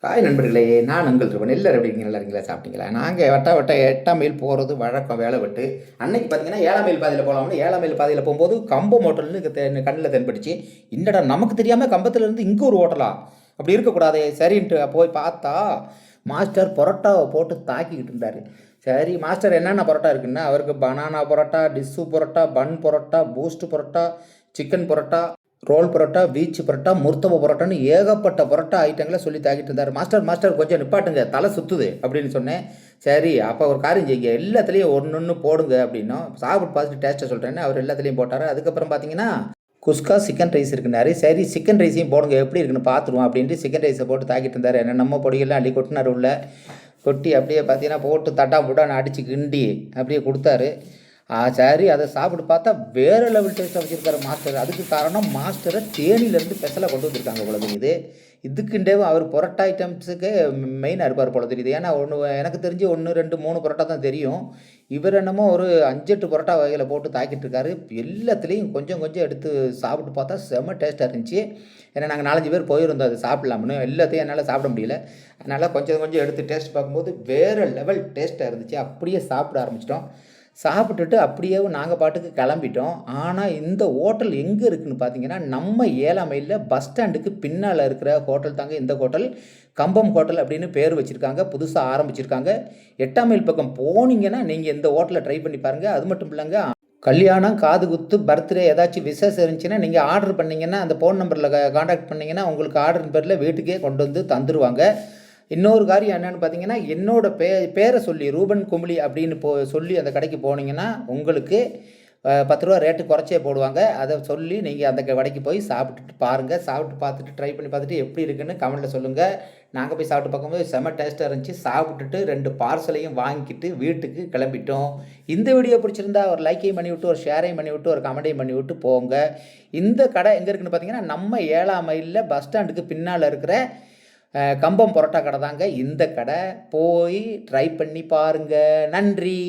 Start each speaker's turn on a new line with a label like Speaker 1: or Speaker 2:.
Speaker 1: Hi நண்பர்களே, நான் உங்கள் திருவன். எல்லாரும் எப்படி இருக்கீங்க? நல்லா இருக்கீங்களா? சாப்பிட்டீங்களா? நாங்கள் வட்ட 8ஆம் மைல் போகிறது வழக்கம், வேலை விட்டு. அன்னைக்கு பார்த்தீங்கன்னா 7ஆம் மைல் பாதையில் போகலாம்னு 7ஆம் மைல் பாதையில் போகும்போது கம்பம் ஹோட்டல்னு கண்ணில் தென்பட்டுச்சு. என்னடா நமக்கு தெரியாமல் கம்பத்தில் இருந்து இங்கே ஒரு ஹோட்டலா? அப்படி இருக்கக்கூடாதே சரின்ட்டு போய் பார்த்தா மாஸ்டர் பரோட்டாவை போட்டு தாக்கிக்கிட்டு இருந்தார். சரி மாஸ்டர் என்னென்ன பரோட்டா இருக்குன்னா, அவருக்கு banana parotta, tissue parotta, bun parotta, boost parotta, chicken parotta, roll parotta, beach parotta, முர்த்தப பரோட்டான்னு ஏகப்பட்ட பரோட்டா ஐட்டங்களை சொல்லி தாக்கிட்டு இருந்தார். மாஸ்டர் மாஸ்டர் கொஞ்சம் நிப்பாட்டுங்க, தலை சுற்றுது அப்படின்னு சொன்னேன். சரி அப்போ ஒரு காரியம் செய்யுங்க, எல்லாத்துலேயும் ஒன்று ஒன்று போடுங்க அப்படின்னும், சாப்பிட்டு பார்த்துட்டு டேஸ்ட்டை சொல்கிறேன்னு அவர் எல்லாத்துலேயும் போட்டார். அதுக்கப்புறம் பார்த்தீங்கன்னா குஸ்கா சிக்கன் ரைஸ் இருக்குனாரு. சரி சிக்கன் ரைஸையும் போடுங்க, எப்படி இருக்குன்னு பார்த்துருவோம் அப்படின்ட்டு சிக்கன் ரைஸை போட்டு தாக்கிட்டு இருந்தார். என்ன நம்ம பொடியெல்லாம் அள்ளி கொட்டினார் உள்ள. கொட்டி அப்படியே பார்த்தீங்கன்னா போட்டு தட்டா புட்டான்னு அடித்து கிண்டி அப்படியே கொடுத்தாரு. சரி அதை சாப்பிட்டு பார்த்தா வேறு லெவல் டேஸ்ட்டாக வச்சுருக்காரு மாஸ்டர். அதுக்கு காரணம் மாஸ்டரை தேனியிலேருந்து ஸ்பெஷலாக கொண்டு வந்திருக்காங்க போல தெரியுது. இதுக்குண்டேவும் அவர் பரோட்டா ஐட்டம்ஸுக்கு மெயினாக இருப்பார் போல தெரியுது. ஏன்னா எனக்கு தெரிஞ்சு 1 2 3 பரோட்டா தான் தெரியும். இவர் என்னமோ ஒரு 5 8 பரோட்டா வகையில் போட்டு தாக்கிட்டு இருக்காரு. எல்லாத்துலேயும் கொஞ்சம் கொஞ்சம் எடுத்து சாப்பிட்டு பார்த்தா செம்ம டேஸ்ட்டாக இருந்துச்சு. ஏன்னா நாங்கள் 4 5 பேர் போயிருந்தோம் அது சாப்பிட்லாம்னு. எல்லாத்தையும் என்னால் சாப்பிட முடியல. அதனால் கொஞ்சம் கொஞ்சம் எடுத்து டேஸ்ட் பார்க்கும்போது வேறு லெவல் டேஸ்ட்டாக இருந்துச்சு. அப்படியே சாப்பிட ஆரம்பிச்சிட்டோம். சாப்பிட்டுட்டு அப்படியே நாங்கள் பாட்டுக்கு கிளம்பிட்டோம். ஆனால் இந்த ஹோட்டல் எங்கே இருக்குதுன்னு பார்த்தீங்கன்னா, நம்ம 7ஆம் மைலில் பஸ் ஸ்டாண்டுக்கு பின்னால் இருக்கிற ஹோட்டல் தாங்க இந்த ஹோட்டல். கம்பம் ஹோட்டல் அப்படின்னு பேர் வச்சுருக்காங்க, புதுசாக ஆரம்பிச்சிருக்காங்க. 8ஆம் மைல் பக்கம் போனீங்கன்னா நீங்கள் இந்த ஹோட்டலை ட்ரை பண்ணி பாருங்கள். அது மட்டும் இல்லைங்க, கல்யாணம், காது குத்து, பர்த்டே ஏதாச்சும் விசேஷம் இருந்துச்சுன்னா நீங்கள் ஆர்டர் பண்ணிங்கன்னா அந்த ஃபோன் நம்பரில் காண்டாக்ட் பண்ணிங்கன்னா உங்களுக்கு ஆர்டர் பேரில் வீட்டுக்கே கொண்டு வந்து தந்துடுவாங்க. இன்னொரு காரியம் என்னென்னு பார்த்தீங்கன்னா, என்னோட பேரை சொல்லி ரூபன் கும்பலி அப்படின்னு சொல்லி அந்த கடைக்கு போனீங்கன்னா உங்களுக்கு 10 ரூபா ரேட்டு குறைச்சே போடுவாங்க. அதை சொல்லி நீங்கள் அந்த கடைக்கு போய் சாப்பிட்டுட்டு பாருங்கள். சாப்பிட்டு பார்த்துட்டு ட்ரை பண்ணி பார்த்துட்டு எப்படி இருக்குன்னு கமெண்ட்டில் சொல்லுங்கள். நாங்கள் போய் சாப்பிட்டு பார்க்கும்போது செம்ம டேஸ்ட்டாக இருந்துச்சு. சாப்பிட்டுட்டு 2 பார்சலையும் வாங்கிக்கிட்டு வீட்டுக்கு கிளம்பிட்டோம். இந்த வீடியோ பிடிச்சிருந்தா ஒரு லைக்கையும் பண்ணிவிட்டு, ஒரு ஷேரையும் பண்ணிவிட்டு, ஒரு கமெண்ட்டையும் பண்ணிவிட்டு போங்க. இந்த கடை எங்கே இருக்குதுன்னு பார்த்தீங்கன்னா, நம்ம 7ஆம் மைலில் பஸ் ஸ்டாண்டுக்கு பின்னால் இருக்கிற கம்பம் பரோட்டா கடை தாங்க இந்த கடை. போய் ட்ரை பண்ணி பாருங்கள். நன்றி.